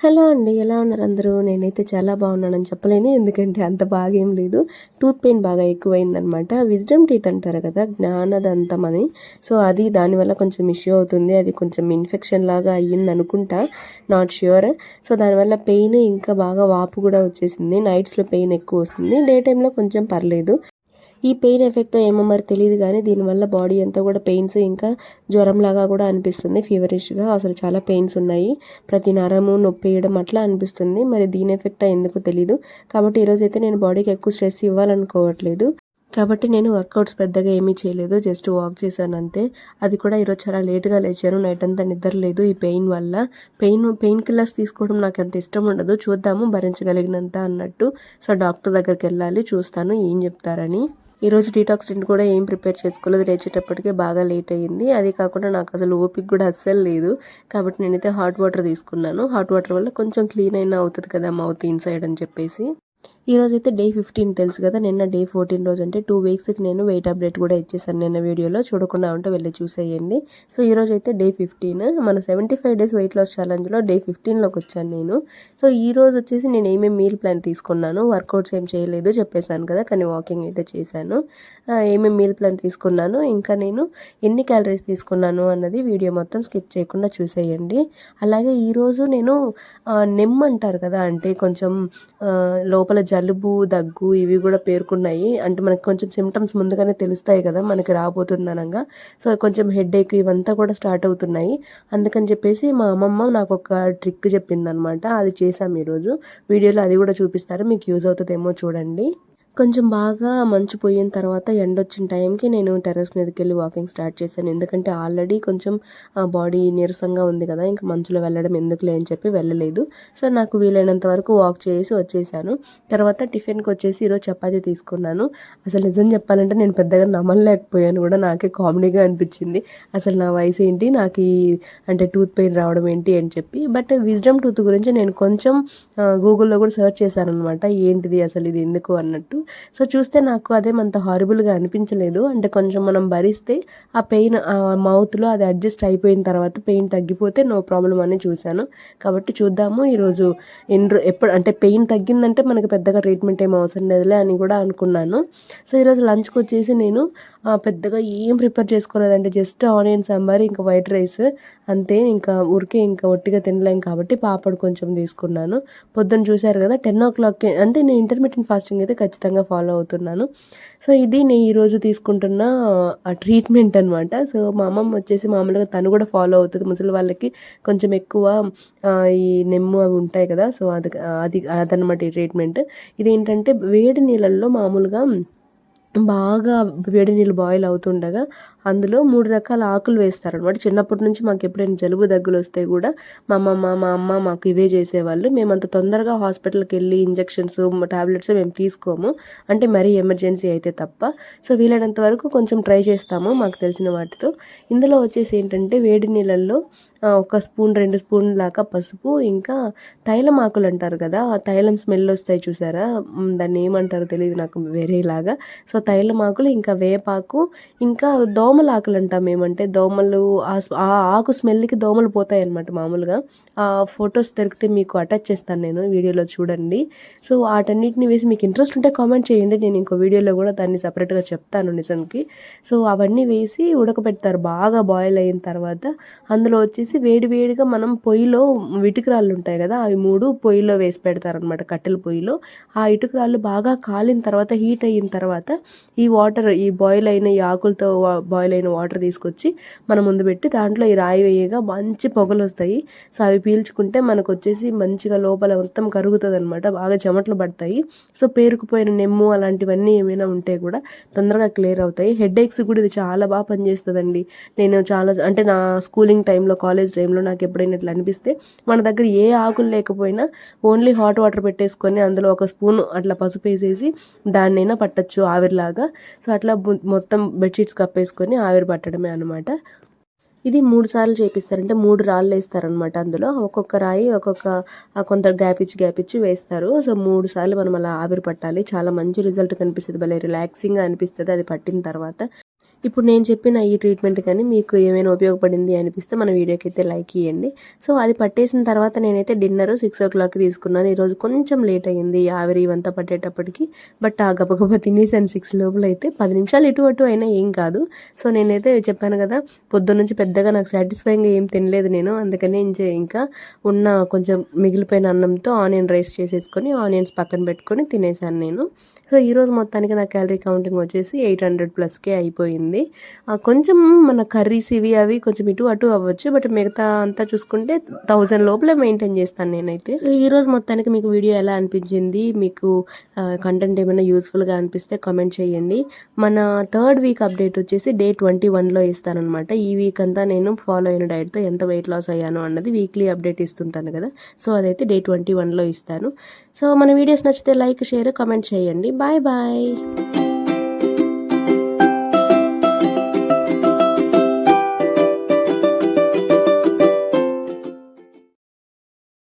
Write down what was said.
Hello అండి. ఎలా ఉన్నారు అందరూ? నేనైతే చాలా బాగున్నానని చెప్పలేను. ఎందుకంటే అంత బాగేం లేదు. టూత్ పెయిన్ బాగా ఎక్కువైందనమాట. విజ్డమ్ టీత్ అంటారు కదా! జ్ఞానదంతం అని. సో, అది దానివల్ల కొంచెం ఇష్యూ అవుతుంది. అది కొంచెం ఇన్ఫెక్షన్ లాగా అయ్యిందనుకుంటా. Not sure. సో, దానివల్ల పెయిన్ ఇంకా బాగా వాపు కూడా వచ్చేసింది. నైట్స్‌లో పెయిన్ ఎక్కువొస్తుంది. డే టైమ్‌లో కొంచెం పర్లేదు. ఈ పెయిన్ ఎఫెక్టో ఏమో మరి తెలీదు గానీ, దీనివల్ల బాడీ అంతా కూడా పెయిన్స్ ఇంకా జ్వరంలాగా కూడా అనిపిస్తుంది. ఫీవరిష్‌గా అసలు చాలా పెయిన్స్ ఉన్నాయి. ప్రతి నరము నొప్పేయడం అట్లా అనిపిస్తుంది. మరి దీని ఎఫెక్టా ఎందుకో తెలీదు. కాబట్టి ఈరోజైతే నేను బాడీకి ఎక్కువ స్ట్రెస్ ఇవ్వాలనుకోవట్లేదు. కాబట్టి నేను వర్కౌట్స్ పెద్దగా ఏమీ చేయలేదు. జస్ట్ వాక్ చేశానంతే. అది కూడా ఈరోజు చాలా లేట్‌గా లేచాను. నైట్ అంతా నిద్ర లేదు ఈ పెయిన్ వల్ల. పెయిన్ కిల్లర్స్ తీసుకోవడం నాకంత ఇష్టం ఉండదు. చూద్దాము భరించగలిగినంత అన్నట్టు. సో, డాక్టర్ దగ్గరికెళ్ళాలి. చూస్తాను ఏం చెప్తారని. ఈరోజు డీటాక్స్ డ్రింక్ కూడా ఏం ప్రిపేర్ చేసుకోలేదు. లేచేటప్పటికే బాగా లేట్ అయ్యింది. అది కాకుండా నాకు అసలు ఓపిక కూడా అస్సలు లేదు. కాబట్టి నేనైతే హాట్ వాటర్ తీసుకున్నాను. హాట్ వాటర్ వల్ల కొంచెం క్లీన్ అయినా అవుతుంది కదా మౌత్ ఇన్సైడ్ అని చెప్పేసి. ఈరోజైతే డే 15 తెలుసు కదా! నిన్న డే 14 రోజు అంటే 2 వీక్స్‌కి నేను వెయిట్ అప్డేట్ కూడా ఇచ్చేసాను నిన్న వీడియోలో. చూడకుండా ఉంటే వెళ్లి చూసేయండి. సో, ఈరోజైతే డే 15 మన 75 డేస్ వెయిట్ లాస్ ఛాలెంజ్‌లో డే 15లోకి వచ్చాను నేను. సో, ఈరోజు వచ్చేసి నేను ఏమేమి మీల్ ప్లాన్ తీసుకున్నాను. వర్కౌట్స్ ఏం చేయలేదు చెప్పేసాను కదా! కానీ వాకింగ్ అయితే చేశాను. ఏమేమి మీల్ ప్లాన్ తీసుకున్నాను, ఇంకా నేను ఎన్ని క్యాలరీస్ తీసుకున్నాను అన్నది వీడియో మొత్తం స్కిప్ చేయకుండా చూసేయండి. అలాగే ఈరోజు నేను నెమ్ అంటారు కదా! అంటే కొంచెం లోపల జలుబు, దగ్గు ఇవి కూడా పేరుకున్నాయి. అంటే మనకు కొంచెం సింప్టమ్స్ ముందుగానే తెలుస్తాయి కదా! మనకి రాబోతుందనంగా. సో, కొంచెం హెడేక్ ఇవంతా కూడా స్టార్ట్ అవుతున్నాయి. అందుకని చెప్పేసి మా అమ్మమ్మ నాకొక ట్రిక్ చెప్పిందనమాట. అది చేశాం ఈరోజు. వీడియోలో అది కూడా చూపిస్తారు. మీకు యూజ్ అవుతదేమో చూడండి. కొంచెం బాగా మంచు పోయిన తర్వాత ఎండొచ్చిన టైంకి నేను టెర్రస్ మీదకెళ్ళి వాకింగ్ స్టార్ట్ చేశాను. ఎందుకంటే ఆల్రెడీ కొంచెం బాడీ నీరసంగా ఉంది కదా! ఇంక మంచులో వెళ్ళడం ఎందుకులే అని చెప్పి వెళ్ళలేదు. సో, నాకు వీలైనంత వరకు వాక్ చేసి వచ్చేసాను. తర్వాత టిఫిన్‌కొచ్చేసి ఈరోజు చపాతీ తీసుకున్నాను. అసలు నిజం చెప్పాలంటే నేను పెద్దగా నమ్మలేకపోయాను కూడా. నాకే కామెడీగా అనిపించింది. అసలు నా వయసేంటి? నాకీ అంటే టూత్ పెయిన్ రావడం ఏంటి అని చెప్పి. బట్ విజ్డమ్ టూత్ గురించి నేను కొంచెం గూగుల్‌లో కూడా సెర్చ్ చేశాననమాట. ఏంటిది అసలు ఇది ఎందుకు అన్నట్టు. సో, చూస్తే నాకు అదేమంత హారిబుల్‌గా అనిపించలేదు. అంటే కొంచెం మనం భరిస్తే ఆ పెయిన్ మౌత్‌లో అది అడ్జస్ట్ అయిపోయిన తర్వాత పెయిన్ తగ్గిపోతే నో ప్రాబ్లమ్ అని చూశాను. కాబట్టి చూద్దాము ఈరోజు ఎప్పుడు అంటే పెయిన్ తగ్గిందంటే మనకి పెద్దగా ట్రీట్మెంట్ ఏమి అవసరం లేదులే అని కూడా అనుకున్నాను. సో, ఈరోజు లంచ్‌కొచ్చేసి నేను పెద్దగా ఏం ప్రిపేర్ చేసుకోలేదండి. జస్ట్ ఆనియన్ సాంబార్ ఇంకా వైట్ రైస్ అంతే. ఇంకా ఊరికే ఇంకా ఒట్టిగా తినలేం కాబట్టి పాపడ్ కొంచెం తీసుకున్నాను. పొద్దున్న చూశారు కదా! 10:00కే అంటే నేను ఇంటర్మిటెంట్ ఫాస్టింగ్ అయితే ఖచ్చితంగా ఫాలో అవుతున్నాను. సో, ఇది నేను ఈరోజు తీసుకుంటున్న ట్రీట్మెంట్ అనమాట. సో, మా అమ్మమ్మ వచ్చేసి మామూలుగా తను కూడా ఫాలో అవుతది. ముసలి వాళ్ళకి కొంచెం ఎక్కువ ఈ నెమ్ము అవి ఉంటాయి కదా! సో, అదనమాట ఈ ట్రీట్మెంట్. ఇదేంటంటే వేడి నీళ్ళల్లో మామూలుగా బాగా వేడి నీళ్ళు బాయిల్ అవుతుండగా అందులో 3 రకాల ఆకులు వేస్తారనమాట. చిన్నప్పటి నుంచి మాకెప్పుడైనా జలుబు, దగ్గులొస్తే గూడా మా అమ్మమ్మ, మా అమ్మ మాకు ఇవే చేసేవాళ్ళు. మేమంత తొందరగా హాస్పిటల్‌కెళ్ళి ఇంజెక్షన్స్, టాబ్లెట్స్ మేము తీసుకోము. అంటే మరీ ఎమర్జెన్సీ అయితే తప్ప. సో, వీలైనంత వరకు కొంచెం ట్రై చేస్తాము మాకు తెలిసిన వాటితో. ఇందులో వచ్చేసి ఏంటంటే వేడి నీళ్ళల్లో ఒక స్పూన్, 2 స్పూన్ల దాకా పసుపు, ఇంకా తైలం ఆకులంటారు కదా! ఆ తైలం స్మెల్ ఒస్తాయి చూసారా? దాన్ని ఏమంటారో తెలీదు నాకు వేరేలాగా. సో, తైలం ఆకులు, ఇంకా వేపాకు, ఇంకా దోమలాకులు అంటాం మేమంటే దోమలు ఆ ఆకు స్మెల్‌కి దోమలు పోతాయన్నమాట మామూలుగా. ఆ ఫోటోస్ దొరికితే మీకు అటాచ్ చేస్తాను నేను వీడియోలో చూడండి. సో, వాటన్నిటిని వేసి మీకు ఇంట్రెస్ట్ ఉంటే కామెంట్ చేయండి. నేను ఇంకో వీడియోలో కూడా దాన్ని సెపరేట్‌గా చెప్తాను నిజంకి. సో, అవన్నీ వేసి ఉడకబెడతారు. బాగా బాయిల్ అయిన తర్వాత అందులో వచ్చేసి వేడి వేడిగా మనం పొయ్యిలో ఇటుకరాళ్ళు ఉంటాయి కదా! అవి 3 పొయ్యిలో వేసి పెడతారనమాట కట్టెల పొయ్యిలో. ఆ ఇటుకరాళ్ళు బాగా కాలిన తర్వాత హీట్ అయిన తర్వాత ఈ బాయిల్ అయిన ఈ ఆకులతో బాయిల్ అయిన వాటర్ తీసుకొచ్చి మన ముందు పెట్టి దాంట్లో ఈ రాయి వేయగా మంచి పొగలొస్తాయి. సో, అవి పీల్చుకుంటే మనకొచ్చేసి మంచిగా లోపల మొత్తం కరుగుతదనమాట. బాగా చెమటలు పడతాయి. సో, పేరుకుపోయిన నెమ్ము అలాంటివన్నీ ఏమైనా ఉంటే కూడా తొందరగా క్లియర్ అవుతాయి. హెడేక్స్ కూడా ఇది చాలా బాగా పనిచేస్తదండి. నేను చాలా అంటే నా స్కూలింగ్ టైంలో, కాలేజ్ టైంలో నాకెప్పుడైనా ఇట్లా అనిపిస్తే మన దగ్గర ఏ ఆకులు లేకపోయినా ఓన్లీ హాట్ వాటర్ పెట్టేసుకొని అందులో ఒక స్పూన్ అట్లా పసుపేసేసి దాన్నైనా పట్టొచ్చు ఆవిరిలాగా. సో, అట్లా మొత్తం బెడ్‌షీట్స్ కప్పేసుకొని ఆవిరి పట్టడమే అనమాట. ఇది 3 సార్లు చేపిస్తారంటే 3 రాళ్ళేస్తారనమాట అందులో. ఒక్కొక్క రాయి ఒక్కొక్క కొంత గ్యాప్ ఇచ్చి వేస్తారు. సో, 3 సార్లు మనం అలా ఆవిరి పట్టాలి. చాలా మంచి రిజల్ట్ కనిపిస్తది. భలే రిలాక్సింగ్‌గా అనిపిస్తది అది పట్టిన తర్వాత. ఇప్పుడు నేను చెప్పిన ఈ ట్రీట్మెంట్ కానీ మీకు ఏమైనా ఉపయోగపడింది అనిపిస్తే మన వీడియోకి అయితే లైక్ ఇవ్వండి. సో అది పట్టేసిన తర్వాత నేనైతే డిన్నర్ 6:00కి తీసుకున్నాను. ఈరోజు కొంచెం లేట్ అయ్యింది ఆవిరి ఇవంతా పట్టేటప్పటికి. బట్ ఆ గబగబా తినేసాను 6 లోపల అయితే. 10 నిమిషాలు ఇటు అటు అయినా ఏం కాదు. సో నేనైతే చెప్పాను కదా, పొద్దున్నుంచి పెద్దగా నాకు సాటిస్ఫైయింగ్గా ఏం తినలేదు నేను. అందుకని ఇంకా ఉన్న కొంచెం మిగిలిపోయిన అన్నంతో ఆనియన్ రైస్ చేసేసుకొని ఆనియన్స్ పక్కన పెట్టుకొని తినేసాను నేను. సో ఈరోజు మొత్తానికి నా క్యాలరీ కౌంటింగ్ వచ్చేసి 800+కే అయిపోయింది. కొంచెం మన కర్రీస్ ఇవి అవి కొంచెం ఇటు అటు అవ్వచ్చు. బట్ మిగతా అంతా చూసుకుంటే 1000 లోపలే మెయింటైన్ చేస్తాను నేనైతే. సో ఈరోజు మొత్తానికి మీకు వీడియో ఎలా అనిపించింది, మీకు కంటెంట్ ఏమైనా యూస్ఫుల్గా అనిపిస్తే కామెంట్ చేయండి. మన 3rd వీక్ అప్డేట్ వచ్చేసి డే 21లో ఇస్తానమాట. ఈ వీక్ అంతా నేను ఫాలో అయిన డైట్తో ఎంత వెయిట్ లాస్ అయ్యాను అన్నది వీక్లీ అప్డేట్ ఇస్తుంటాను కదా. సో అదైతే డే 21లో ఇస్తాను. సో మన వీడియోస్ నచ్చితే లైక్, షేర్, కామెంట్ చేయండి. Bye bye.